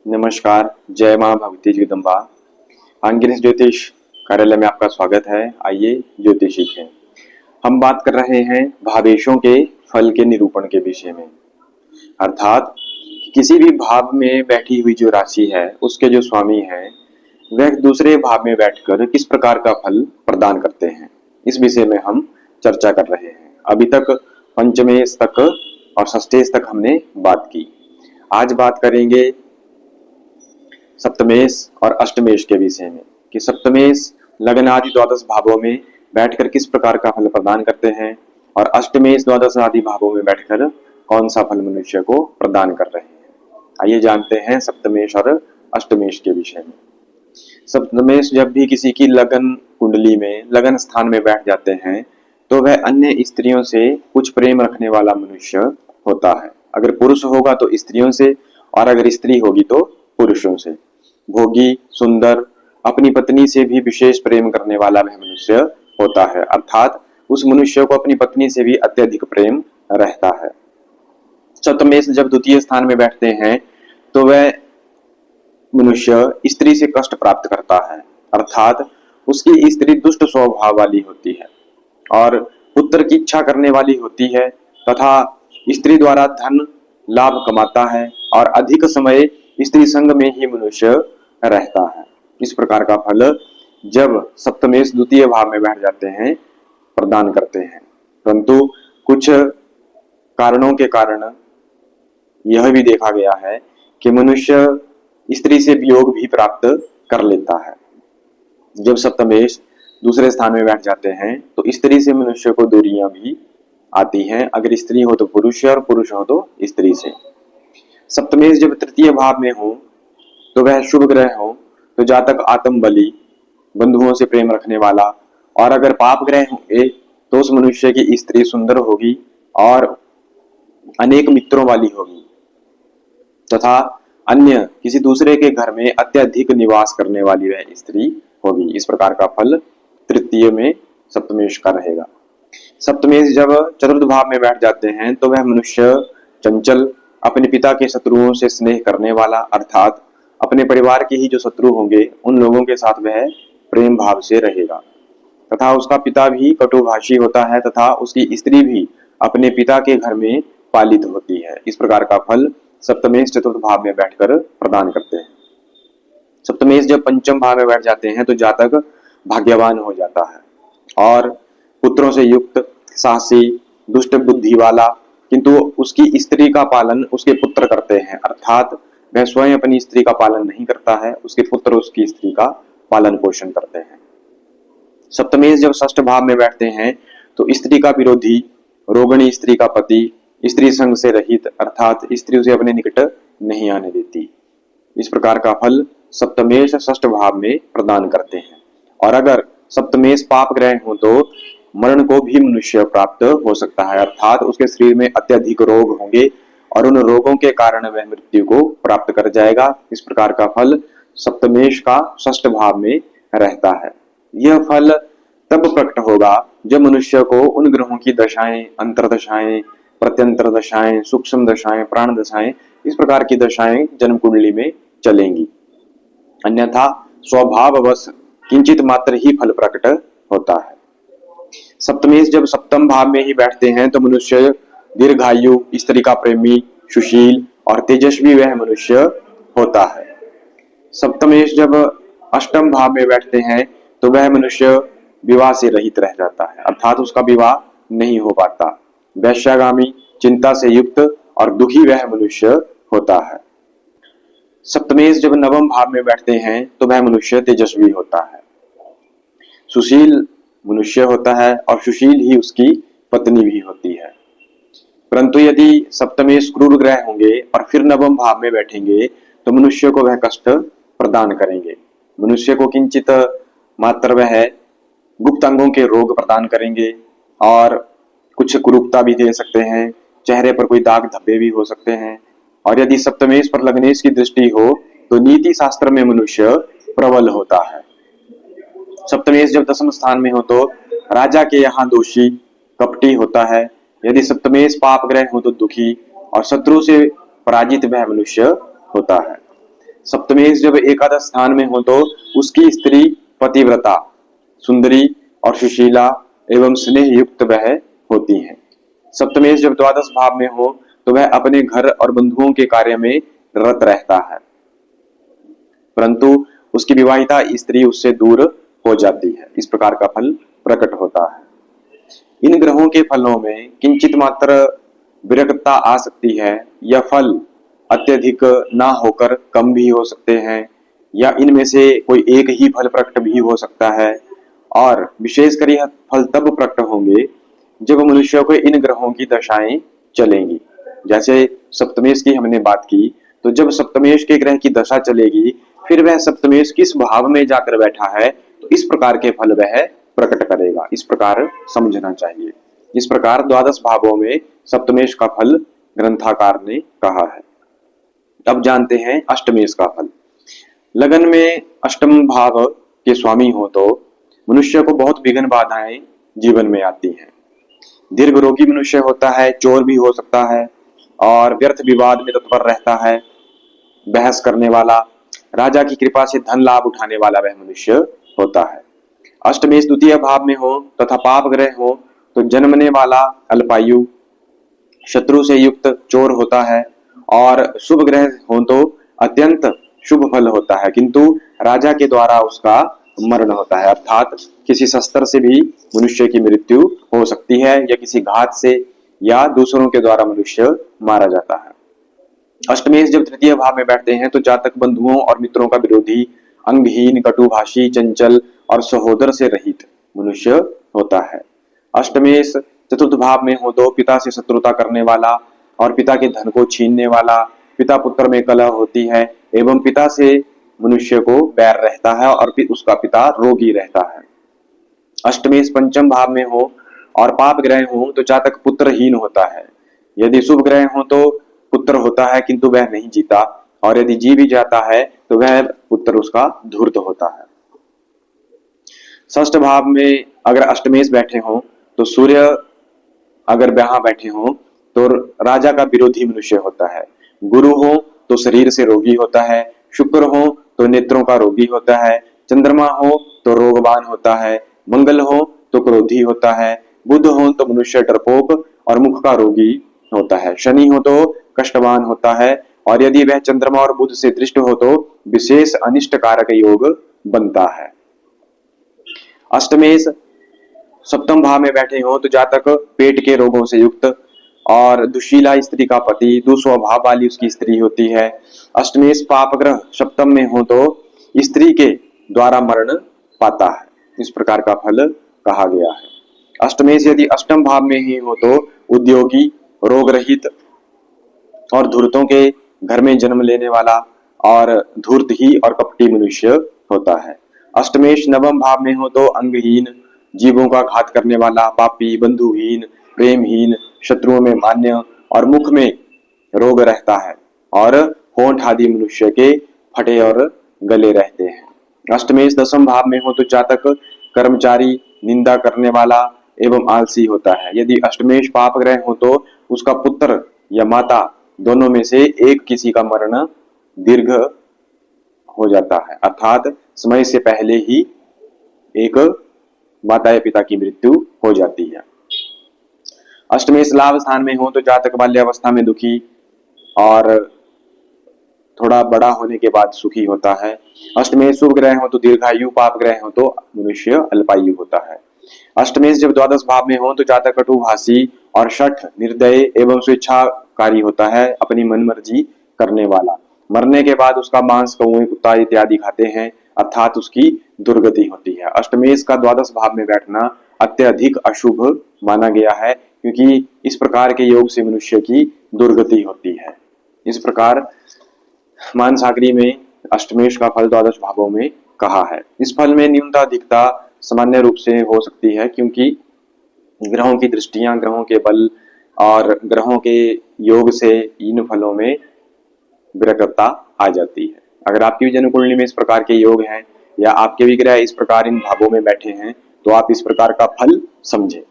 नमस्कार। जय माँ भगवती जगदम्बा। अंगिरस ज्योतिष कार्यालय में आपका स्वागत है। आइए ज्योतिष सीखें। हम बात कर रहे हैं भावेशों के फल के निरूपण के विषय में, अर्थात किसी भी भाव में बैठी हुई जो राशि है उसके जो स्वामी हैं वह दूसरे भाव में बैठकर किस प्रकार का फल प्रदान करते हैं, इस विषय में हम चर्चा कर रहे हैं। अभी तक पंचमेश तक और षष्ठेश तक हमने बात की। आज बात करेंगे सप्तमेश और अष्टमेश के विषय में कि सप्तमेश लग्न आदि द्वादश भावों में बैठकर किस प्रकार का फल प्रदान करते हैं और अष्टमेश द्वादश आदि भावों में बैठकर कौन सा फल मनुष्य को प्रदान कर रहे हैं। आइए जानते हैं सप्तमेश और अष्टमेश के विषय में। सप्तमेश जब भी किसी की लगन कुंडली में लगन स्थान में बैठ जाते हैं तो वह अन्य स्त्रियों से कुछ प्रेम रखने वाला मनुष्य होता है। अगर पुरुष होगा तो स्त्रियों से और अगर स्त्री होगी तो पुरुषों से। भोगी, सुंदर, अपनी पत्नी से भी विशेष प्रेम करने वाला वह मनुष्य होता है, अर्थात उस मनुष्य को अपनी पत्नी से भी अत्यधिक प्रेम रहता है। सप्तमेश जब द्वितीय स्थान में बैठते हैं तो वह मनुष्य स्त्री से कष्ट प्राप्त करता है, अर्थात उसकी स्त्री दुष्ट स्वभाव वाली होती है और पुत्र की इच्छा करने वाली होती है तथा स्त्री द्वारा धन लाभ कमाता है और अधिक समय स्त्री संग में ही मनुष्य रहता है। इस प्रकार का फल जब सप्तमेश द्वितीय भाव में बैठ जाते हैं प्रदान करते हैं, परंतु कुछ कारणों के कारण यह भी देखा गया है कि मनुष्य स्त्री से वियोग भी प्राप्त कर लेता है। जब सप्तमेश दूसरे स्थान में बैठ जाते हैं तो स्त्री से मनुष्य को दूरियां भी आती हैं, अगर स्त्री हो तो पुरुष और पुरुष हो तो स्त्री से। सप्तमेश जब तृतीय भाव में हो तो वह शुभ ग्रह हो तो जातक आत्म बलि, बंधुओं से प्रेम रखने वाला, और अगर पाप ग्रह होंगे तो उस मनुष्य की स्त्री सुंदर होगी और अनेक मित्रों वाली होगी तथा अन्य किसी दूसरे के घर में अत्यधिक निवास करने वाली वह स्त्री होगी। इस प्रकार का फल तृतीय में सप्तमेश का रहेगा। सप्तमेश जब चतुर्थ भाव में बैठ जाते हैं तो वह मनुष्य चंचल, अपने पिता के शत्रुओं से स्नेह करने वाला, अर्थात अपने परिवार के ही जो शत्रु होंगे उन लोगों के साथ वह प्रेम भाव से रहेगा तथा उसका पिता भी कटुभाषी होता है तथा उसकी स्त्री भी अपने पिता के घर में पालित होती है। इस प्रकार का फल सप्तमेश चतुर्थ भाव में बैठकर प्रदान करते हैं। सप्तमेश जब पंचम भाव में बैठ जाते हैं तो जातक भाग्यवान हो जाता है और पुत्रों से युक्त, साहसी, दुष्ट बुद्धि वाला, किंतु उसकी स्त्री का पालन उसके पुत्र करते हैं, अर्थात वह स्वयं अपनी स्त्री का पालन नहीं करता है, उसके पुत्र उसकी स्त्री का पालन पोषण करते हैं। सप्तमेश जब षष्ठ भाव में बैठते हैं तो स्त्री का विरोधी, रोगिणी स्त्री का पति, स्त्री संग से रहित, अर्थात स्त्री उसे अपने निकट नहीं आने देती। इस प्रकार का फल सप्तमेश षष्ठ भाव में प्रदान करते हैं। और अगर सप्तमेश पाप ग्रह हो तो मरण को भी मनुष्य प्राप्त हो सकता है, अर्थात उसके शरीर में अत्यधिक रोग होंगे और उन रोगों के कारण वह मृत्यु को प्राप्त कर जाएगा। इस प्रकार का फल सप्तमेश का षष्ठ भाव में रहता है। यह फल तब प्रकट होगा जब मनुष्य को उन ग्रहों की दशाएं, अंतरदशाएं, प्रत्यंतर दशाएं, सूक्ष्म दशाएं, प्राण दशाएं, इस प्रकार की दशाएं जन्म कुंडली में चलेंगी, अन्यथा स्वभाववश किंचित मात्र ही फल प्रकट होता है। सप्तमेश जब सप्तम भाव में ही बैठते हैं तो मनुष्य दीर्घायु, स्त्री का प्रेमी, सुशील और तेजस्वी वह मनुष्य होता है। सप्तमेश जब अष्टम भाव में बैठते हैं तो वह मनुष्य विवाह से रहित रह जाता है, अर्थात उसका विवाह नहीं हो पाता। वैश्यागामी, चिंता से युक्त और दुखी वह मनुष्य होता है। सप्तमेश जब नवम भाव में बैठते हैं तो वह मनुष्य तेजस्वी होता है, सुशील मनुष्य होता है और सुशील ही उसकी पत्नी भी होती है। परंतु यदि सप्तमेश क्रूर ग्रह होंगे और फिर नवम भाव में बैठेंगे तो मनुष्य को वह कष्ट प्रदान करेंगे। मनुष्य को किंचित मात्र वह गुप्त अंगों के रोग प्रदान करेंगे और कुछ कुरूपता भी दे सकते हैं, चेहरे पर कोई दाग धब्बे भी हो सकते हैं। और यदि सप्तमेश पर लग्नेश की दृष्टि हो तो नीति शास्त्र में मनुष्य प्रबल होता है। सप्तमेश जब दसम स्थान में हो तो राजा के यहाँ दोषी, कपटी होता है। यदि सप्तमेश पाप ग्रह हो तो दुखी और शत्रु से पराजित वह मनुष्य होता है। सप्तमेश जब एकादश स्थान में हो तो उसकी स्त्री पतिव्रता, सुंदरी और सुशीला एवं स्नेह युक्त वह होती हैं। सप्तमेश जब द्वादश भाव में हो तो वह अपने घर और बंधुओं के कार्य में रत रहता है, परंतु उसकी विवाहिता स्त्री उससे दूर हो जाती है। इस प्रकार का फल प्रकट होता है। इन ग्रहों के फलों में किंचित मात्र विरक्तता आ सकती है। यह फल अत्यधिक ना होकर कम भी हो सकते हैं, या इनमें से कोई एक ही फल प्रकट भी हो सकता है। और विशेषकर यह फल तब प्रकट होंगे जब मनुष्य को इन ग्रहों की दशाएं चलेंगी। जैसे सप्तमेश की हमने बात की, तो जब सप्तमेश के ग्रह की दशा चलेगी, फिर वह सप्तमेश किस भाव में जाकर बैठा है, तो इस प्रकार के फल वह प्रकट करेगा। इस प्रकार समझना चाहिए। इस प्रकार द्वादश भावों में सप्तमेश का फल ग्रंथाकार ने कहा है। अब जानते हैं अष्टमेश का फल। लगन में अष्टम भाव के स्वामी हो तो मनुष्य को बहुत विघ्न बाधाएं जीवन में आती हैं। दीर्घ रोगी मनुष्य होता है, चोर भी हो सकता है और व्यर्थ विवाद में तत्पर रहता है, बहस करने वाला, राजा की कृपा से धन लाभ उठाने वाला वह मनुष्य होता है। अष्टमेश द्वितीय भाव में हो तथा पाप ग्रह हो तो जन्मने वाला अल्पायु, शत्रु से युक्त चोर होता है, और शुभ ग्रह हो तो अत्यंत शुभ फल होता है, किंतु राजा के द्वारा उसका मरण होता है। अर्थात किसी शस्त्र से भी मनुष्य की मृत्यु हो सकती है, या किसी घात से, या दूसरों के द्वारा मनुष्य मारा जाता है। अष्टमेश जब तृतीय भाव में बैठते हैं तो जातक बंधुओं और मित्रों का विरोधी, अंगहीन, कटुभाषी, चंचल और सहोदर से रहित मनुष्य होता है। अष्टमेश चतुर्थ भाव में हो तो पिता से शत्रुता करने वाला और पिता के धन को छीनने वाला, पिता पुत्र में कलह होती है एवं पिता से मनुष्य को बैर रहता है और उसका पिता रोगी रहता है। अष्टमेश पंचम भाव में हो और पाप ग्रह हो तो जातक पुत्रहीन होता है। यदि शुभ ग्रह हो तो पुत्र होता है किंतु वह नहीं जीता, और यदि जी भी जाता है तो वह पुत्र उसका धूर्त होता है। षष्ठ भाव में अगर अष्टमेश बैठे हो तो सूर्य अगर वहां बैठे हो तो राजा का विरोधी मनुष्य होता है। गुरु हो तो शरीर से रोगी होता है, शुक्र हो तो नेत्रों का रोगी होता है, चंद्रमा हो तो रोगवान होता है, मंगल हो तो क्रोधी होता है, बुध हो तो मनुष्य डरपोक और मुख का रोगी होता है, शनि हो तो कष्टवान होता है, और यदि वह चंद्रमा और बुध से दृष्ट हो तो विशेष अनिष्ट कारक योग बनता है। अष्टमेश सप्तम भाव में बैठे हो तो जातक पेट के रोगों से युक्त और दुशीला स्त्री का पति, दुस्वभाव वाली उसकी स्त्री होती है। अष्टमेश पाप ग्रह सप्तम में हो तो स्त्री के द्वारा मरण पाता है। इस प्रकार का फल कहा गया है। अष्टमेश यदि अष्टम भाव में ही हो तो उद्योगी, रोग रहित और धूर्तों के घर में जन्म लेने वाला और धूर्त ही और कपटी मनुष्य होता है। अष्टमेश नवम भाव में हो तो अंगहीन, जीवों का घात करने वाला, पापी, बंधुहीन, प्रेमहीन, शत्रुओं में मान्य और मुख में रोग रहता है, और होंठ आदि मनुष्य के फटे और गले रहते हैं। अष्टमेश दसम भाव में हो तो जातक कर्मचारी, निंदा करने वाला एवं आलसी होता है। यदि अष्टमेश पाप ग्रह हो तो उसका पुत्र या माता दोनों में से एक किसी का मरण दीर्घ हो जाता है, अर्थात समय से पहले ही एक माता या पिता की मृत्यु हो जाती है। अष्टमेश लाभ स्थान में हो तो जातक बाल्यावस्था में दुखी और थोड़ा बड़ा होने के बाद सुखी होता है। अष्टमेश शुभ ग्रह हो तो दीर्घायु, पाप ग्रह हो तो मनुष्य अल्पायु होता है। अष्टमेश जब द्वादश भाव में हो तो जातक कटुभाषी और शठ, निर्दय एवं स्वेच्छाकारी होता है, अपनी मनमर्जी करने वाला। मरने के बाद उसका मांस कौए, कुत्ता इत्यादि खाते हैं, अर्थात उसकी दुर्गति होती है। अष्टमेश का द्वादश भाव में बैठना अत्यधिक अशुभ माना गया है, क्योंकि इस प्रकार के योग से मनुष्य की दुर्गति होती है। इस प्रकार मानसागरी में अष्टमेश का फल द्वादश भावों में कहा है। इस फल में न्यूनता अधिकता सामान्य रूप से हो सकती है, क्योंकि ग्रहों की दृष्टियां, ग्रहों के बल और ग्रहों के योग से इन फलों में विरक्तता आ जाती है। अगर आपकी भी जन्म कुंडली में इस प्रकार के योग हैं या आपके भी ग्रह इस प्रकार इन भावों में बैठे हैं तो आप इस प्रकार का फल समझें।